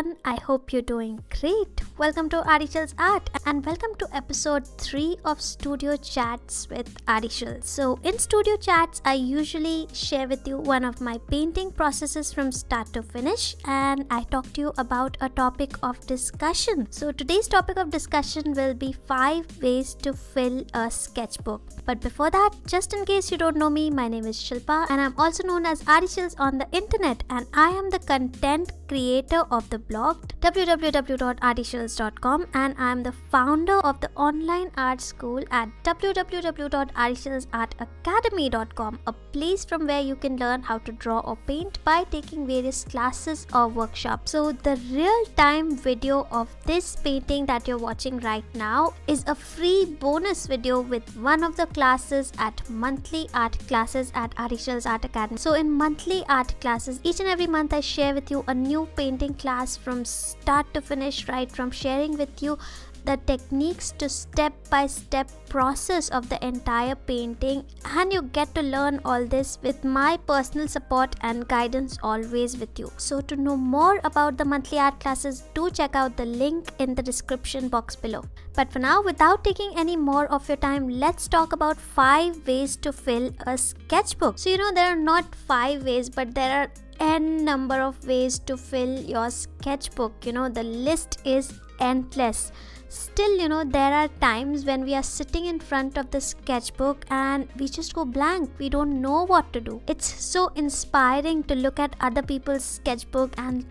everyone, I hope you're doing great. Welcome to Artyshils Art and welcome to episode 3 of Studio Chats with Artyshils. So in Studio Chats, I usually share with you one of my painting processes from start to finish, and I talk to you about a topic of discussion. So today's topic of discussion will be 5 ways to fill a sketchbook. But before that, just in case you don't know me, my name is Shilpa and I'm also known as Artyshils on the internet, and I am the content creator of the blog www.artyshils.com, and I am the founder of the online art school at www.artyshilsartacademy.com, a place from where you can learn how to draw or paint by taking various classes or workshops. So the real-time video of this painting that you're watching right now is a free bonus video with one of the classes at monthly art classes at Artyshils Art Academy. So in monthly art classes, each and every month I share with you a new painting class from start to finish, right from sharing with you the techniques to step-by-step process of the entire painting, and you get to learn all this with my personal support and guidance always with you. So to know more about the monthly art classes, do check out the link in the description box below. But for now, without taking any more of your time, let's talk about 5 ways to fill a sketchbook. So there are not 5 ways, but there are n number of ways to fill your sketchbook. The list is endless. Still, there are times when we are sitting in front of the sketchbook and we just go blank. We don't know what to do. It's so inspiring to look at other people's sketchbook and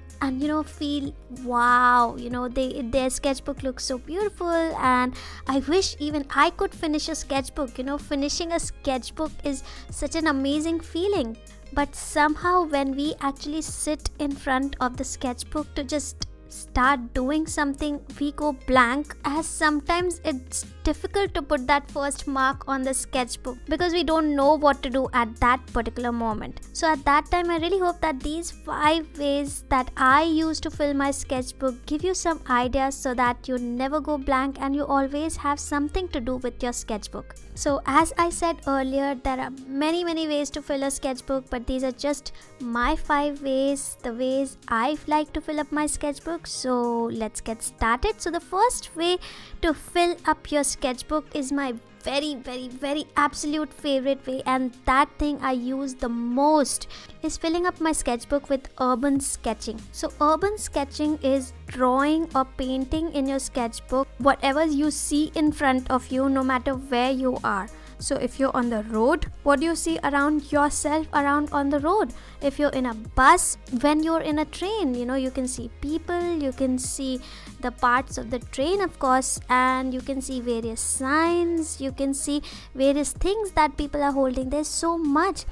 feel wow, their sketchbook looks so beautiful, and I wish even I could finish a sketchbook. Finishing a sketchbook is such an amazing feeling. But somehow when we actually sit in front of the sketchbook to just start doing something, we go blank, as sometimes it's difficult to put that first mark on the sketchbook because we don't know what to do at that particular moment. So at that time, I really hope that these 5 ways that I use to fill my sketchbook give you some ideas so that you never go blank and you always have something to do with your sketchbook. So as I said earlier, there are many ways to fill a sketchbook, but these are just my 5 ways, the ways I like to fill up my sketchbook. So let's get started. So the first way to fill up your sketchbook is my very absolute favorite way, and that thing I use the most is filling up my sketchbook with urban sketching. So urban sketching is drawing or painting in your sketchbook whatever you see in front of you, no matter where you are. So if you're on the road, what do you see around yourself around on the road? If you're in a bus, when you're in a train, you can see people, you can see the parts of the train, of course, and you can see various signs, you can see various things that people are holding. There's so much.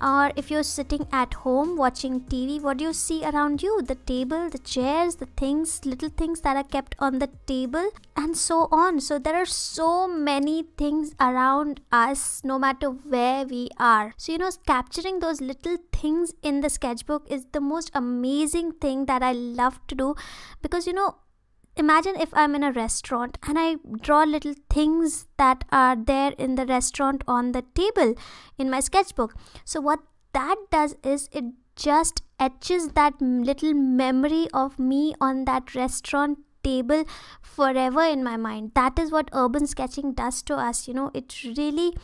Or if you're sitting at home watching TV, what do you see around you? The table, the chairs, the things, little things that are kept on the table, and so on. So there are so many things around us, no matter where we are. So capturing those little things in the sketchbook is the most amazing thing that I love to do, because imagine if I'm in a restaurant and I draw little things that are there in the restaurant on the table in my sketchbook. So what that does is it just etches that little memory of me on that restaurant table forever in my mind. That is what urban sketching does to us. It really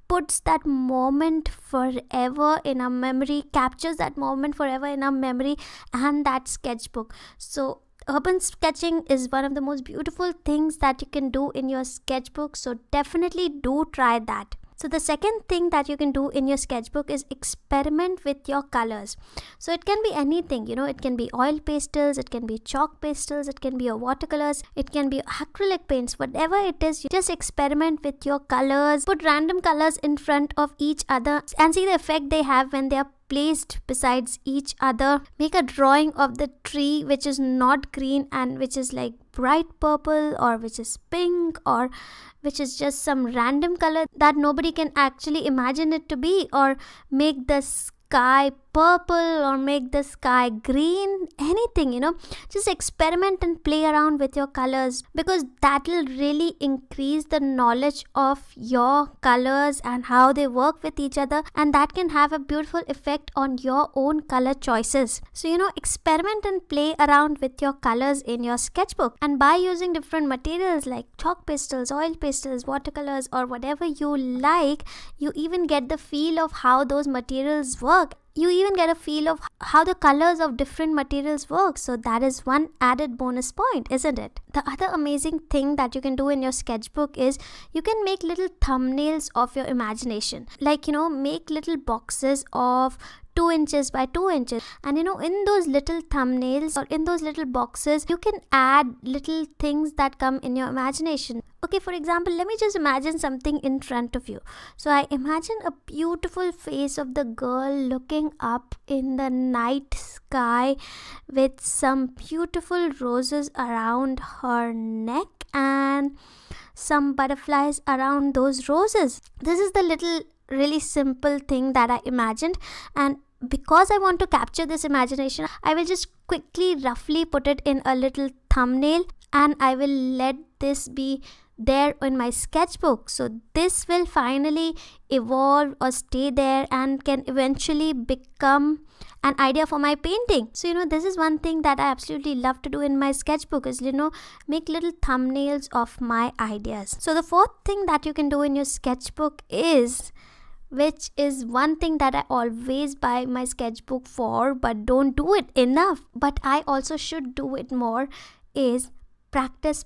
puts that moment forever in our memory, captures that moment forever in our memory and that sketchbook. So urban sketching is one of the most beautiful things that you can do in your sketchbook. So definitely do try that. So the second thing that you can do in your sketchbook is experiment with your colors. So it can be anything, it can be oil pastels, it can be chalk pastels, it can be your watercolors, it can be acrylic paints, whatever it is, you just experiment with your colors. Put random colors in front of each other and see the effect they have when they are placed besides each other. Make a drawing of the tree which is not green and which is like bright purple, or which is pink, or which is just some random color that nobody can actually imagine it to be. Or make the sky purple or make the sky green, anything, just experiment and play around with your colors, because that will really increase the knowledge of your colors and how they work with each other, and that can have a beautiful effect on your own color choices. So experiment and play around with your colors in your sketchbook, and by using different materials like chalk pastels, oil pastels, watercolors, or whatever you like, you even get the feel of how those materials work. You even get a feel of how the colors of different materials work. So that is one added bonus point, isn't it? The other amazing thing that you can do in your sketchbook is you can make little thumbnails of your imagination. Like, make little boxes of 2 inches by 2 inches, and in those little thumbnails or in those little boxes, you can add little things that come in your imagination. Okay, for example, let me just imagine something in front of you. So I imagine a beautiful face of the girl looking up in the night sky with some beautiful roses around her neck and some butterflies around those roses. This is the little really simple thing that I imagined, and because I want to capture this imagination, I will just quickly roughly put it in a little thumbnail, and I will let this be there in my sketchbook. So this will finally evolve or stay there and can eventually become an idea for my painting. So this is one thing that I absolutely love to do in my sketchbook is make little thumbnails of my ideas. So the fourth thing that you can do in your sketchbook is, which is one thing that I always buy my sketchbook for but don't do it enough, but I also should do it more, is practice.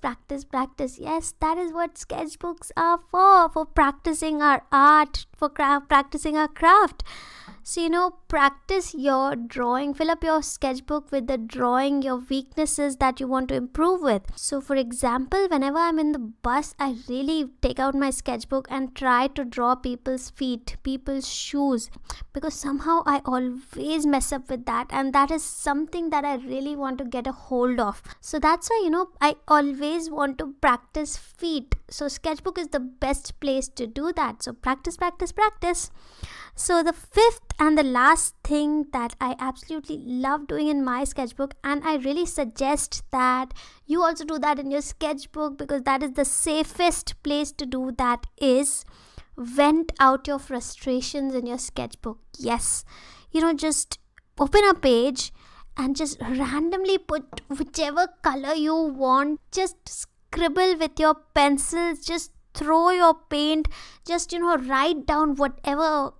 Yes, that is what sketchbooks are for practicing our art, for practicing our craft. So practice your drawing. Fill up your sketchbook with the drawing, your weaknesses that you want to improve with. So for example, whenever I'm in the bus, I really take out my sketchbook and try to draw people's feet, people's shoes, because somehow I always mess up with that, and that is something that I really want to get a hold of. So that's why I always want to practice feet. So sketchbook is the best place to do that. So practice. So the fifth and the last thing that I absolutely love doing in my sketchbook, and I really suggest that you also do that in your sketchbook, because that is the safest place to do that, is vent out your frustrations in your sketchbook. Yes, just open a page and just randomly put whichever color you want. Just scribble with your pencils, just throw your paint, just write down whatever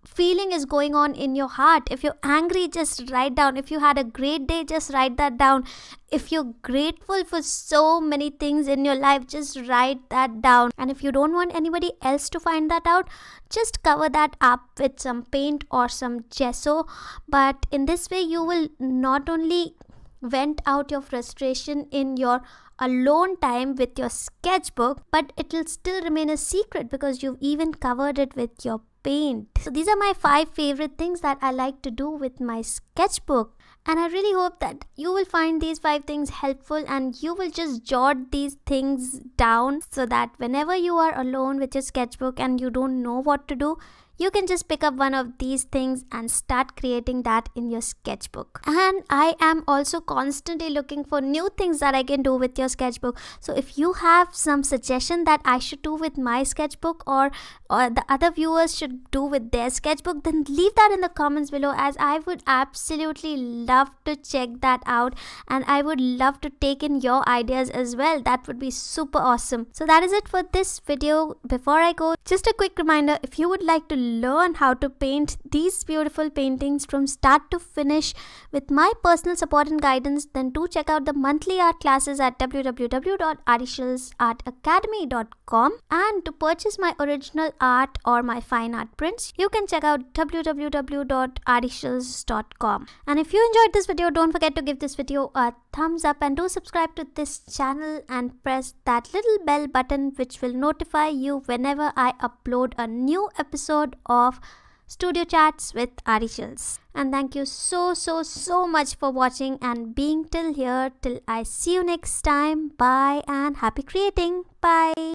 feeling is going on in your heart. If you're angry, just write down. If you had a great day, just write that down. If you're grateful for so many things in your life, just write that down. And if you don't want anybody else to find that out, just cover that up with some paint or some gesso. But in this way, you will not only vent out your frustration in your alone time with your sketchbook, but it will still remain a secret because you've even covered it with your paint. So these are my 5 favorite things that I like to do with my sketchbook, and I really hope that you will find these 5 things helpful and you will just jot these things down, so that whenever you are alone with your sketchbook and you don't know what to do, you can just pick up one of these things and start creating that in your sketchbook. And I am also constantly looking for new things that I can do with your sketchbook. So if you have some suggestion that I should do with my sketchbook, or the other viewers should do with their sketchbook, then leave that in the comments below, as I would absolutely love to check that out, and I would love to take in your ideas as well. That would be super awesome. So that is it for this video. Before I go, just a quick reminder, if you would like to learn how to paint these beautiful paintings from start to finish with my personal support and guidance, then do check out the monthly art classes at www.artyshilsartacademy.com. And to purchase my original art or my fine art prints, you can check out www.artyshils.com. And if you enjoyed this video, don't forget to give this video a thumbs up, and do subscribe to this channel and press that little bell button which will notify you whenever I upload a new episode of Studio Chats with Artyshils. And thank you so much for watching and being till here. Till I see you next time. Bye and happy creating. Bye.